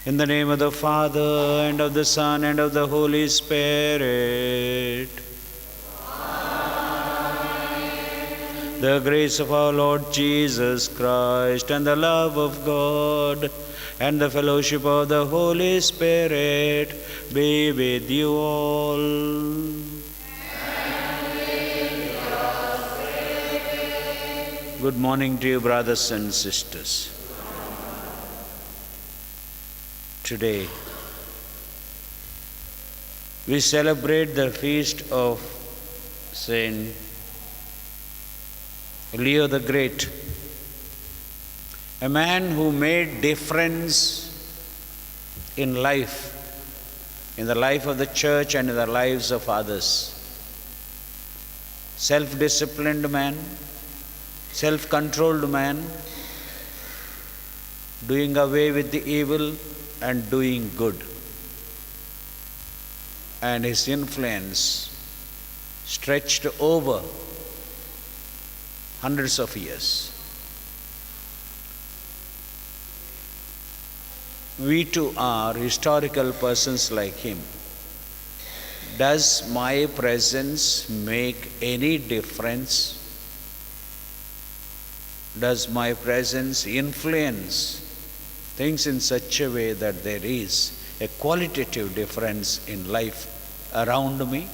In the name of the Father, and of the Son, and of the Holy Spirit. Amen. The grace of our Lord Jesus Christ, and the love of God, and the fellowship of the Holy Spirit be with you all. Good morning to you, brothers and sisters. Today, we celebrate the feast of Saint Leo the Great, a man who made difference in life, in the life of the church and in the lives of others. Self-disciplined man, self-controlled man, doing away with the evil and doing good. And his influence stretched over hundreds of years. We too are historical persons like him. Does my presence make any difference? Does my presence influence things in such a way that there is a qualitative difference in life around me?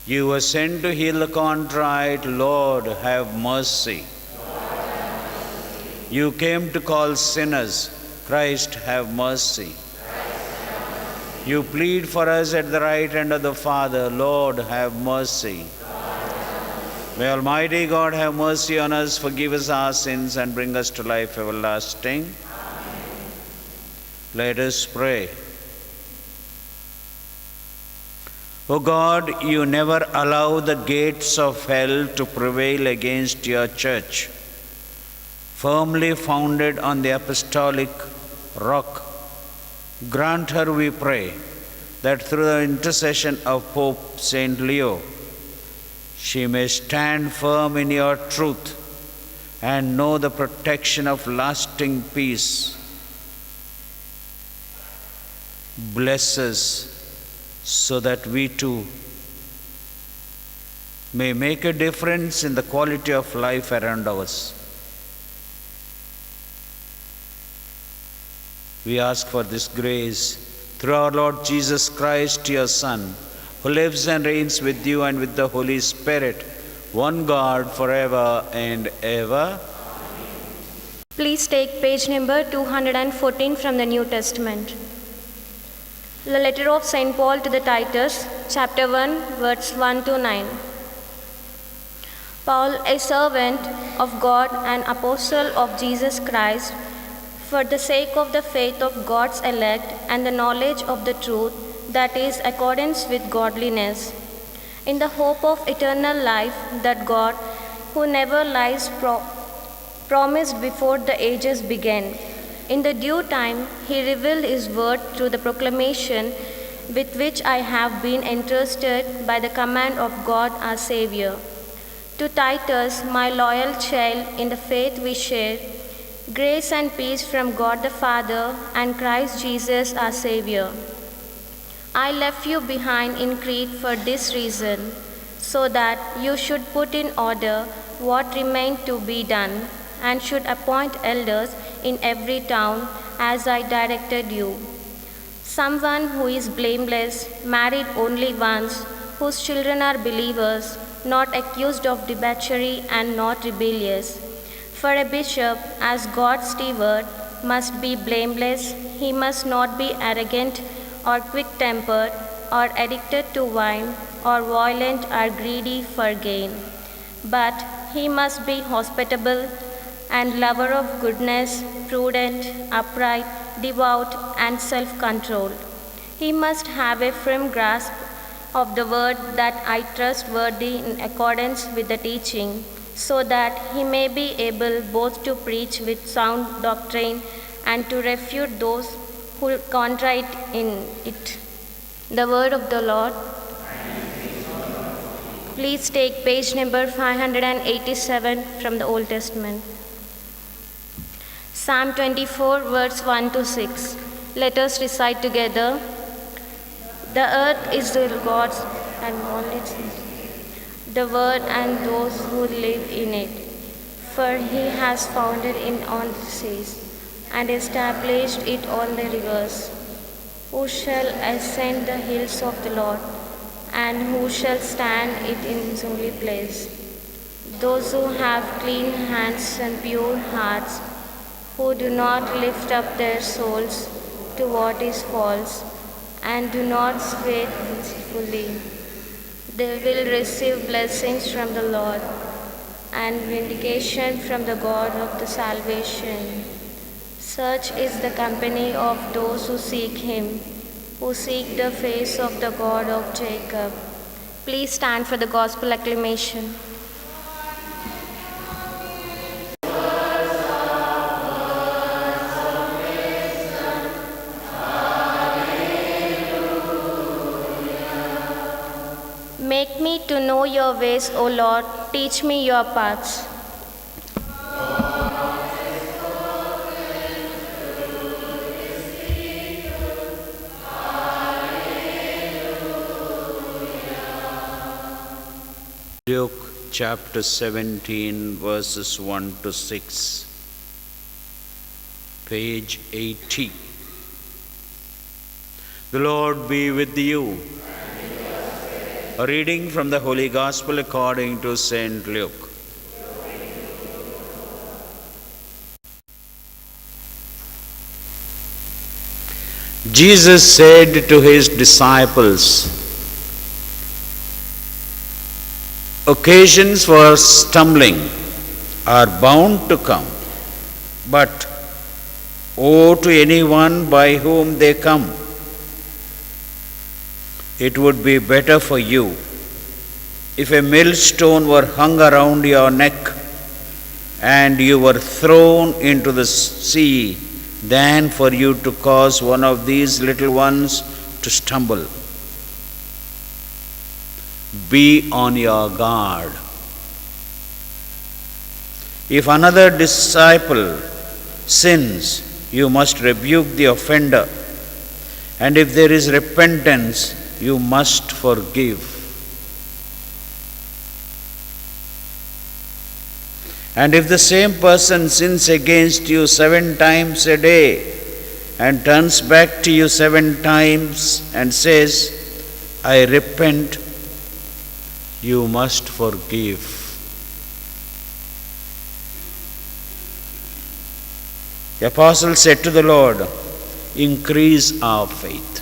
You were sent to heal the contrite. Lord, have mercy. You came to call sinners. Christ, have mercy. You plead for us at the right hand of the Father. Lord, have mercy. May Almighty God have mercy on us, forgive us our sins, and bring us to life everlasting. Let us pray. O God, you never allow the gates of hell to prevail against your church, firmly founded on the apostolic rock. Grant her, we pray, that through the intercession of Pope Saint Leo, she may stand firm in your truth and know the protection of lasting peace. Bless us, so that we too may make a difference in the quality of life around us. We ask for this grace through our Lord Jesus Christ, your Son, who lives and reigns with you and with the Holy Spirit, one God, forever and ever. Please take page number 214 from the New Testament. The letter of St. Paul to the Titus, chapter 1, verse 1 to 9. Paul, a servant of God and apostle of Jesus Christ, for the sake of the faith of God's elect and the knowledge of the truth that is accordance with godliness, in the hope of eternal life that God, who never lies, promised before the ages began. In the due time, he revealed his word through the proclamation with which I have been entrusted by the command of God our Savior. To Titus, my loyal child in the faith we share, Grace and peace from God the Father and Christ Jesus our Savior. I left you behind in Crete for this reason, so that you should put in order what remained to be done, and should appoint elders in every town as I directed you. Someone who is blameless, married only once, whose children are believers, not accused of debauchery and not rebellious. For a bishop, as God's steward, must be blameless. He must not be arrogant or quick-tempered or addicted to wine or violent or greedy for gain. But he must be hospitable and lover of goodness, prudent, upright, devout, and self-controlled. He must have a firm grasp of the word that I trust worthy in accordance with the teaching, so that he may be able both to preach with sound doctrine and to refute those who contradict in it. The word of the Lord. Please take page number 587 from the Old Testament. Psalm 24, verse 1 to 6. Let us recite together. The earth is the God's and all its, the world and those who live in it. For he has founded it on the seas and established it on the rivers. Who shall ascend the hills of the Lord, and who shall stand it in his holy place? Those who have clean hands and pure hearts, who do not lift up their souls to what is false, and do not swear deceitfully. They will receive blessings from the Lord, and vindication from the God of the salvation. Such is the company of those who seek him, who seek the face of the God of Jacob. Please stand for the gospel acclamation. Make me to know your ways, O Lord. Teach me your paths. Luke chapter 17, verses 1 to 6, page 80. The Lord be with you. A reading from the Holy Gospel according to St. Luke. Jesus said to his disciples, occasions for stumbling are bound to come, but woe to anyone by whom they come. It would be better for you if a millstone were hung around your neck and you were thrown into the sea than for you to cause one of these little ones to stumble. Be on your guard. If another disciple sins, you must rebuke the offender, and if there is repentance, you must forgive. And if the same person sins against you 7 times a day and turns back to you 7 times and says, I repent, you must forgive. The apostle said to the Lord, increase our faith.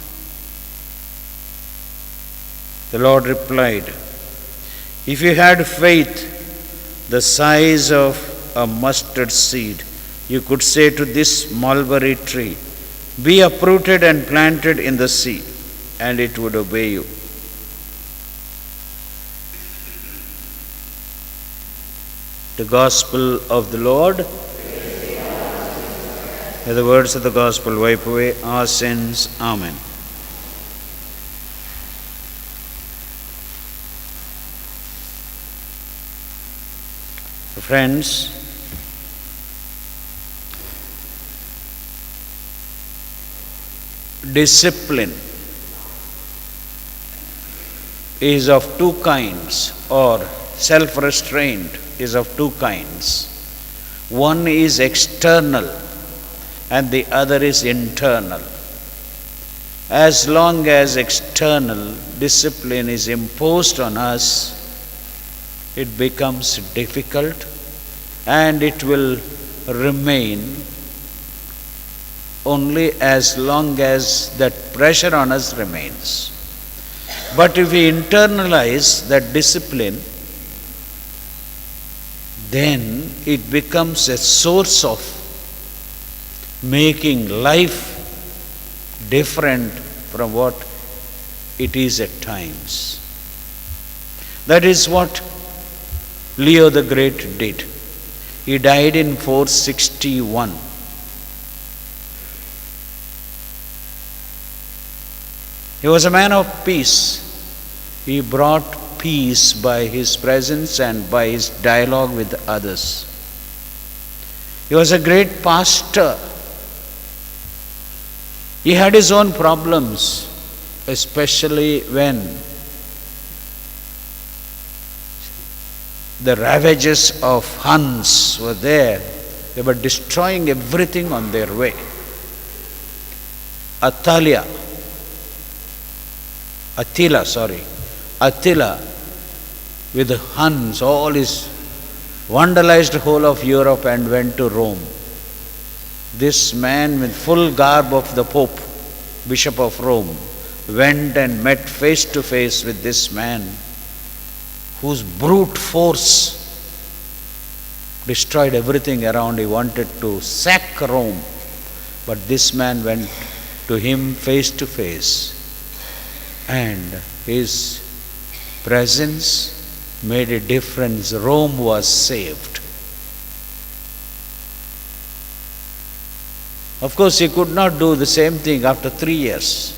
The Lord replied, if you had faith the size of a mustard seed, you could say to this mulberry tree, be uprooted and planted in the sea, and it would obey you. The Gospel of the Lord. May the words of the Gospel wipe away our sins. Amen. Friends, discipline is of two kinds, or self-restraint is of two kinds. One is external and the other is internal. As long as external discipline is imposed on us, it becomes difficult and it will remain only as long as that pressure on us remains. But if we internalize that discipline, then it becomes a source of making life different from what it is at times. That is what Leo the Great did. He died in 461. He was a man of peace. He brought peace by his presence and by his dialogue with others. He was a great pastor. He had his own problems, especially when the ravages of Huns were there. They were destroying everything on their way. Attila, with the Huns, all his vandalized the whole of Europe and went to Rome. This man with full garb of the Pope, Bishop of Rome, went and met face to face with this man whose brute force destroyed everything around. He wanted to sack Rome, but this man went to him face to face, and his presence made a difference. Rome was saved. Of course, he could not do the same thing after 3 years.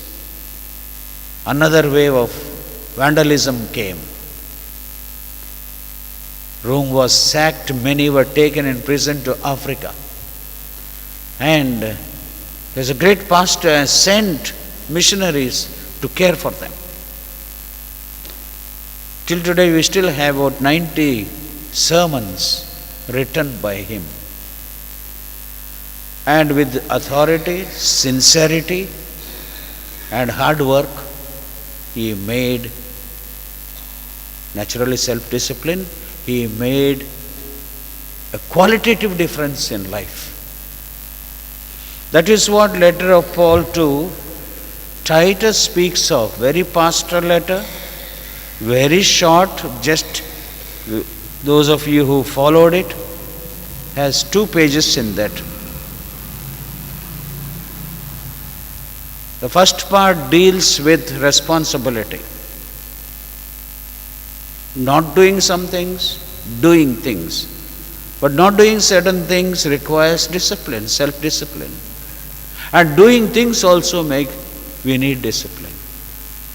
Another wave of vandalism came. Rome was sacked, many were taken in prison to Africa. And there's a great pastor and sent missionaries to care for them. Till today we still have about 90 sermons written by him. And with authority, sincerity, and hard work, he made, naturally self-discipline, he made a qualitative difference in life. That is what letter of Paul to Titus speaks of. Very pastoral letter, very short, just those of you who followed it, has 2 pages in that. The first part deals with responsibility. Not doing some things, doing things. But not doing certain things requires discipline, self-discipline. And doing things also we need discipline.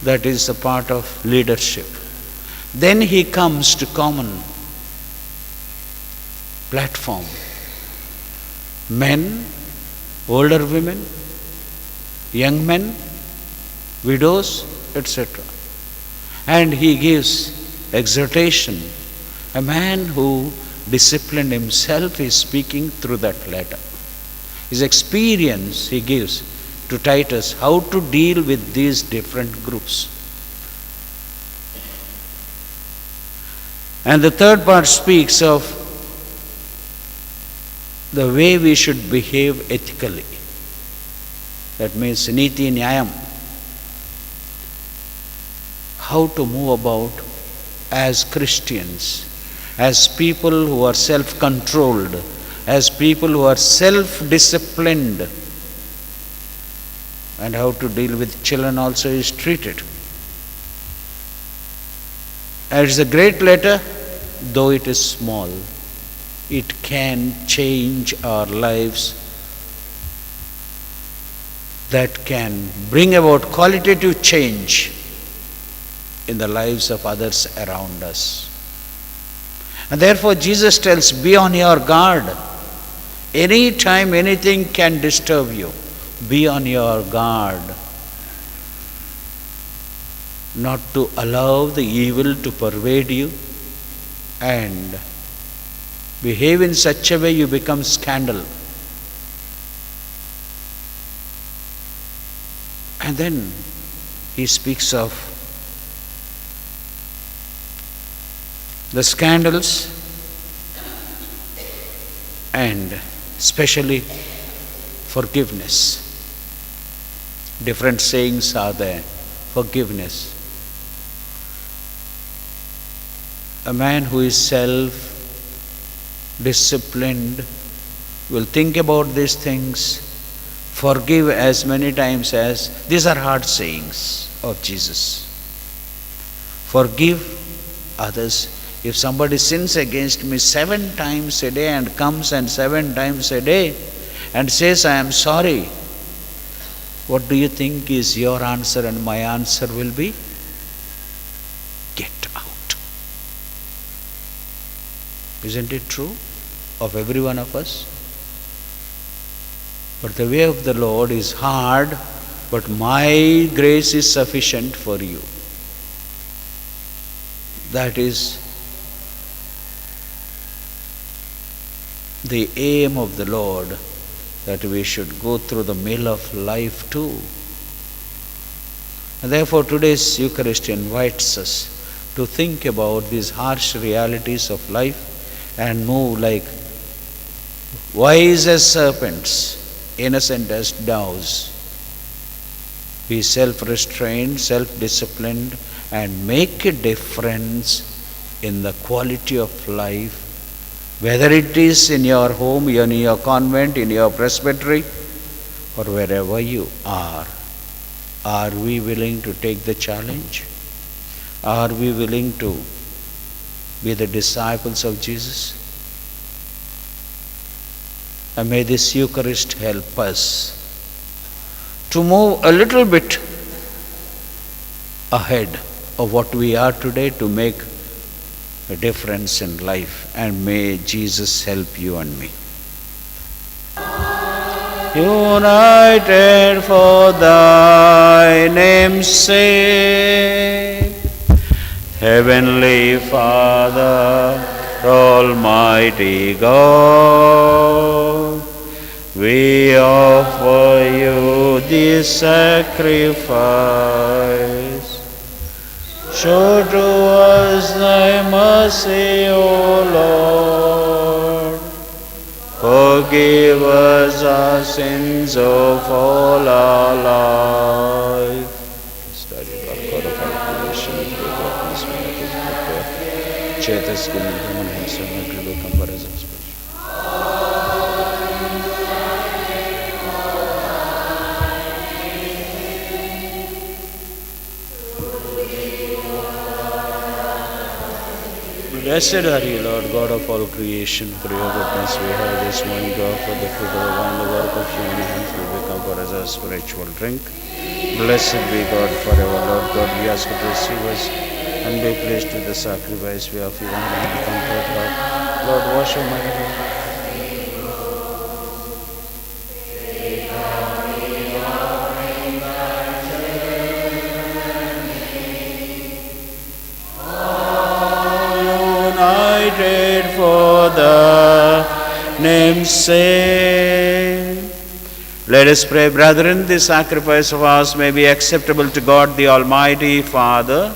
That is a part of leadership. Then he comes to common platform. Men, older women, young men, widows, etc. And he gives exhortation. A man who disciplined himself is speaking through that letter. His experience he gives to Titus, how to deal with these different groups. And the third part speaks of the way we should behave ethically. That means niti nyayam. How to move about as Christians, as people who are self-controlled, as people who are self-disciplined, and how to deal with children also is treated. And it's a great letter, though it is small. It can change our lives, that can bring about qualitative change in the lives of others around us. And therefore Jesus tells, be on your guard. Any time anything can disturb you. Be on your guard not to allow the evil to pervade you and behave in such a way you become scandal. And then he speaks of the scandals and especially forgiveness. Different sayings are there. Forgiveness. A man who is self-disciplined will think about these things, forgive as many times as, these are hard sayings of Jesus. Forgive others. If somebody sins against me 7 times a day and comes and 7 times a day and says, I am sorry, what do you think is your answer and my answer will be? Get out. Isn't it true of every one of us? But the way of the Lord is hard, but my grace is sufficient for you. That is the aim of the Lord, that we should go through the mill of life too. And therefore today's Eucharist invites us to think about these harsh realities of life and move like wise as serpents, innocent as doves. Be self-restrained, self-disciplined, and make a difference in the quality of life, whether it is in your home, in your convent, in your presbytery, or wherever you are. Are we willing to take the challenge? Are we willing to be the disciples of Jesus? And may this Eucharist help us to move a little bit ahead of what we are today to make a difference in life. And may Jesus help you and me. United for thy name's sake, Heavenly Father, Almighty God, we offer you this sacrifice. Show to us thy mercy, O Lord. Forgive us our sins of all our life. Study God, God of our creation, through darkness, Chetas Gunam Brahman Hansa Nakriva Comparison Speech. Blessed are you, Lord God of all creation. Through your goodness we have this morning to offer the fruit of the vine, the work of human hands will become for us a spiritual drink. Blessed be God forever. Lord God, we ask you to receive us and be pleased with the sacrifice we offer you and comfort, Lord. Lord, wash your mind. United for the name's sake. Let us pray, brethren, this sacrifice of ours may be acceptable to God, the Almighty Father.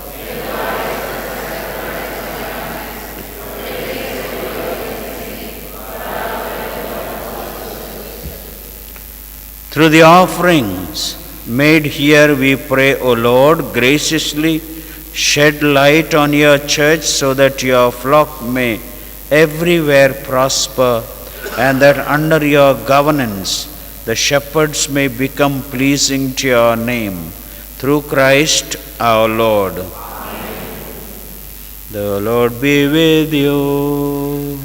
Through the offerings made here, we pray, O Lord, graciously shed light on your church so that your flock may everywhere prosper, and that under your governance the shepherds may become pleasing to your name. Through Christ our Lord. Amen. The Lord be with you.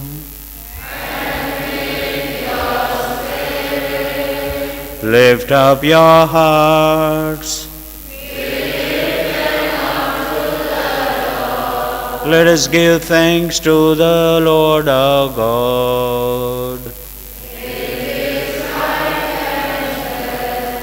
Lift up your hearts. Let us give thanks to the Lord our God. It is right and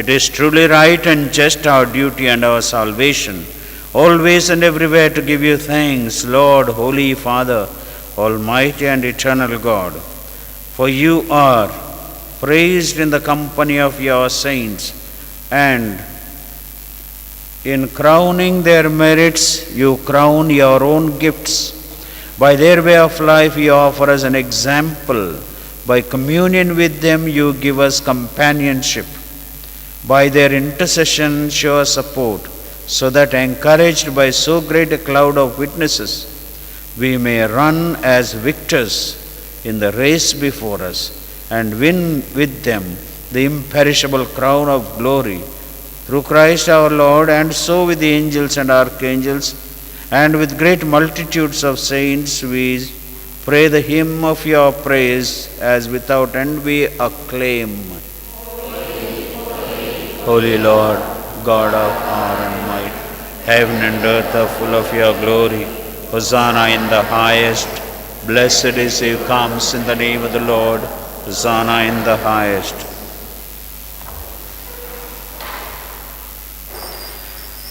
It is truly right and just our duty and our salvation, always and everywhere to give you thanks, Lord, Holy Father, Almighty and eternal God. For you are praised in the company of your saints, and in crowning their merits, you crown your own gifts. By their way of life, you offer us an example. By communion with them, you give us companionship. By their intercession, show us support, so that encouraged by so great a cloud of witnesses, we may run as victors in the race before us and win with them the imperishable crown of glory. Through Christ our Lord, and so with the angels and archangels, and with great multitudes of saints, we pray the hymn of your praise, as without end we acclaim. Holy Lord, God of power and might, heaven and earth are full of your glory. Hosanna in the highest. Blessed is he who comes in the name of the Lord. Hosanna in the highest.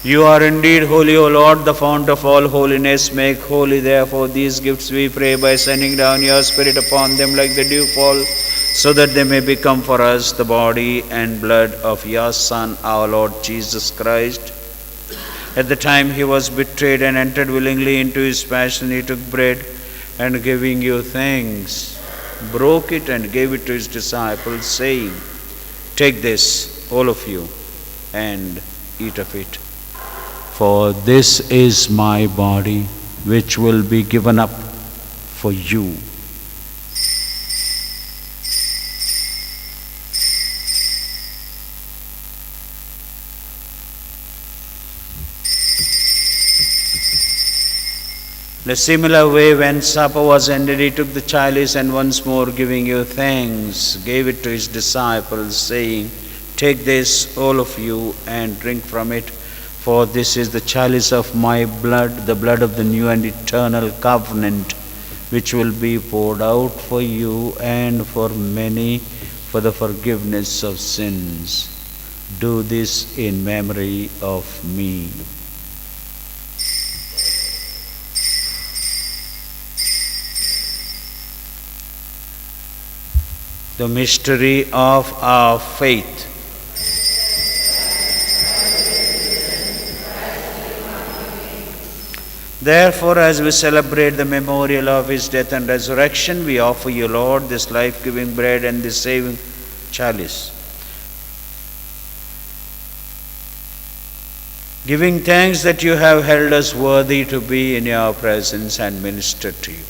You are indeed holy, O Lord, the fount of all holiness. Make holy, therefore, these gifts, we pray, by sending down your Spirit upon them like the dewfall, so that they may become for us the body and blood of your Son, our Lord Jesus Christ. At the time he was betrayed and entered willingly into his passion, he took bread, and giving you thanks, broke it and gave it to his disciples, saying, "Take this, all of you, and eat of it. For this is my body, which will be given up for you." In a similar way, when supper was ended, he took the chalice, and once more giving you thanks, gave it to his disciples, saying, "Take this, all of you, and drink from it. For this is the chalice of my blood, the blood of the new and eternal covenant, which will be poured out for you and for many for the forgiveness of sins. Do this in memory of me." The mystery of our faith. Therefore, as we celebrate the memorial of his death and resurrection, we offer you, Lord, this life-giving bread and this saving chalice, giving thanks that you have held us worthy to be in your presence and minister to you.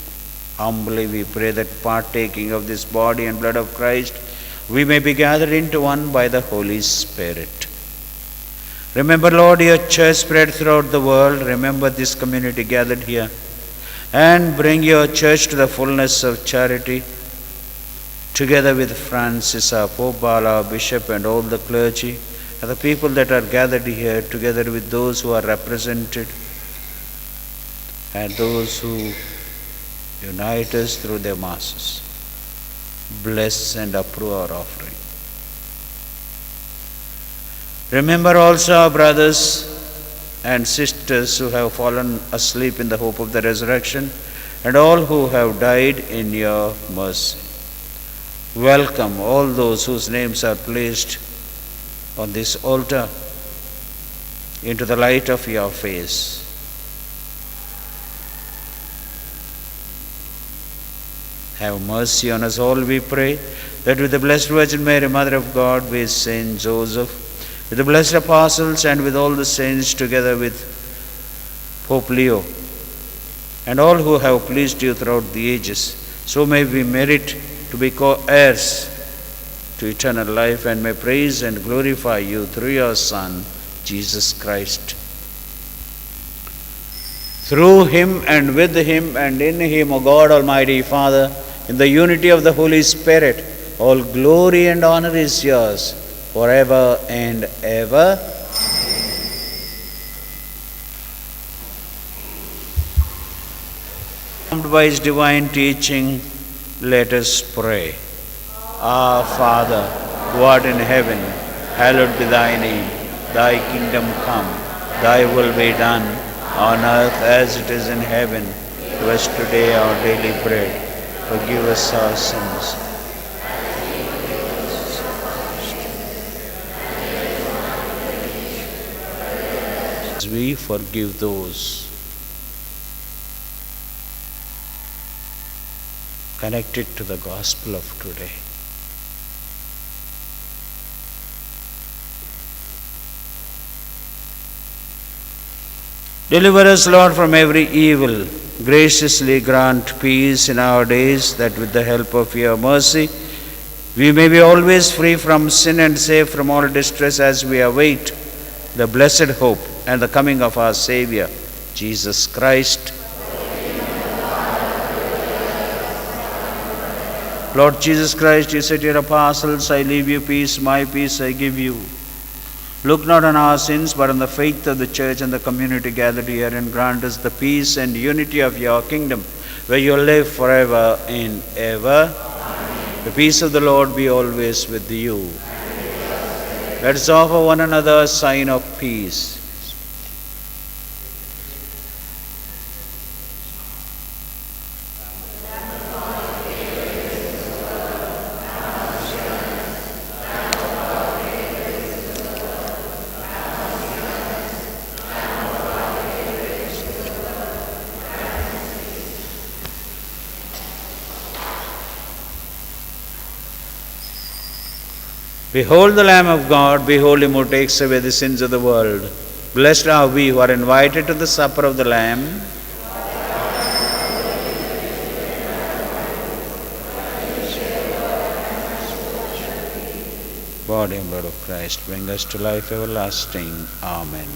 Humbly we pray that, partaking of this body and blood of Christ, we may be gathered into one by the Holy Spirit. Remember, Lord, your church spread throughout the world. Remember this community gathered here, and bring your church to the fullness of charity, together with Francis, our Pope, our Bishop, and all the clergy, and the people that are gathered here, together with those who are represented, and those who unite us through their masses. Bless and approve our offering. Remember also our brothers and sisters who have fallen asleep in the hope of the resurrection, and all who have died in your mercy. Welcome all those whose names are placed on this altar into the light of your face. Have mercy on us all, we pray, that with the Blessed Virgin Mary, Mother of God, with Saint Joseph, with the blessed apostles, and with all the saints, together with Pope Leo, and all who have pleased you throughout the ages, so may we merit to be co-heirs to eternal life, and may praise and glorify you through your Son, Jesus Christ. Through him, and with him, and in him, O God, Almighty Father, in the unity of the Holy Spirit, all glory and honor is yours, forever and ever. Informed by his divine teaching, let us pray. Our Father, who art in heaven, hallowed be thy name. Thy kingdom come, thy will be done, on earth as it is in heaven. Give us today our daily bread. Forgive us our sins. As we forgive those connected to the gospel of today. Deliver us, Lord, from every evil. Graciously grant peace in our days, that with the help of your mercy, we may be always free from sin and safe from all distress as we await the blessed hope and the coming of our Savior, Jesus Christ. Lord Jesus Christ, you said to your apostles, I leave you peace, my peace I give you. Look not on our sins, but on the faith of the church and the community gathered here, and grant us the peace and unity of your kingdom, where you live forever and ever. Amen. The peace of the Lord be always with you. Let us offer one another a sign of peace. Behold the Lamb of God, behold him who takes away the sins of the world. Blessed are we who are invited to the supper of the Lamb. Body and blood of Christ, bring us to life everlasting. Amen.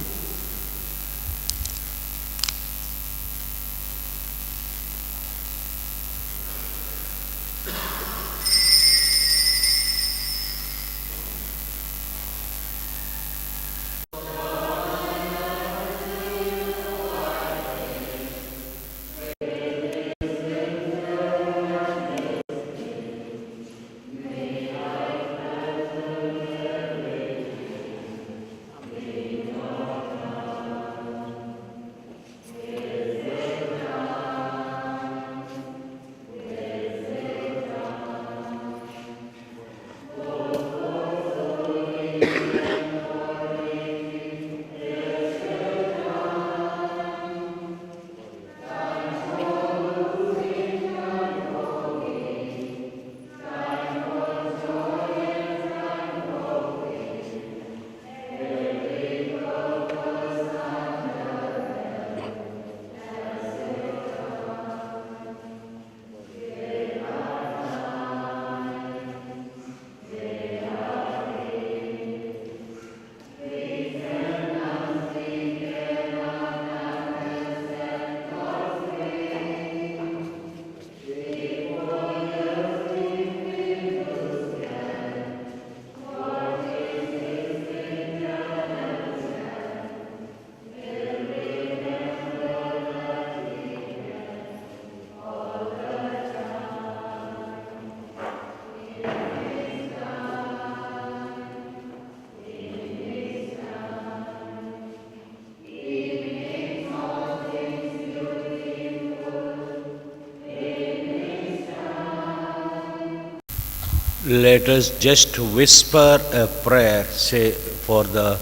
Let us just whisper a prayer, say, for the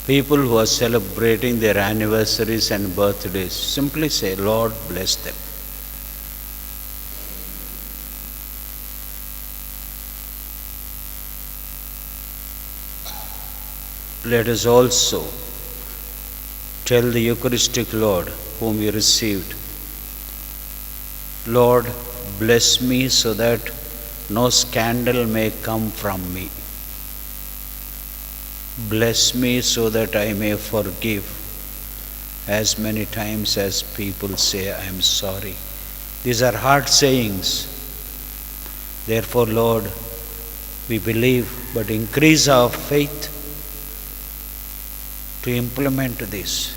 people who are celebrating their anniversaries and birthdays. Simply say, Lord, bless them. Let us also tell the Eucharistic Lord whom we received, Lord, bless me so that no scandal may come from me. Bless me so that I may forgive as many times as people say I am sorry. These are hard sayings. Therefore, Lord, we believe, but increase our faith to implement this.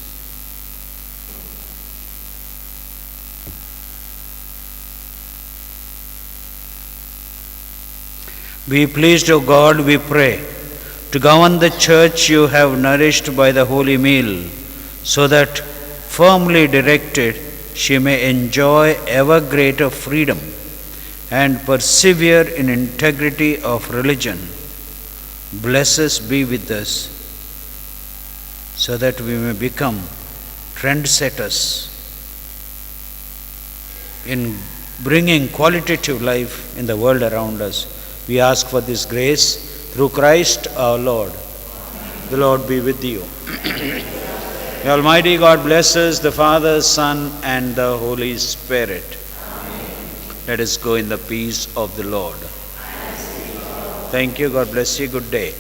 Be pleased, O God, we pray, To govern the church you have nourished by the holy meal, so that, firmly directed, she may enjoy ever greater freedom and persevere in integrity of religion. Bless us, be with us, so that we may become trendsetters in bringing qualitative life in the world around us. We ask for this grace through Christ our Lord. The Lord be with you. The Almighty God bless us, the Father, Son, and the Holy Spirit. Let us go in the peace of the Lord. Thank you. God bless you. Good day.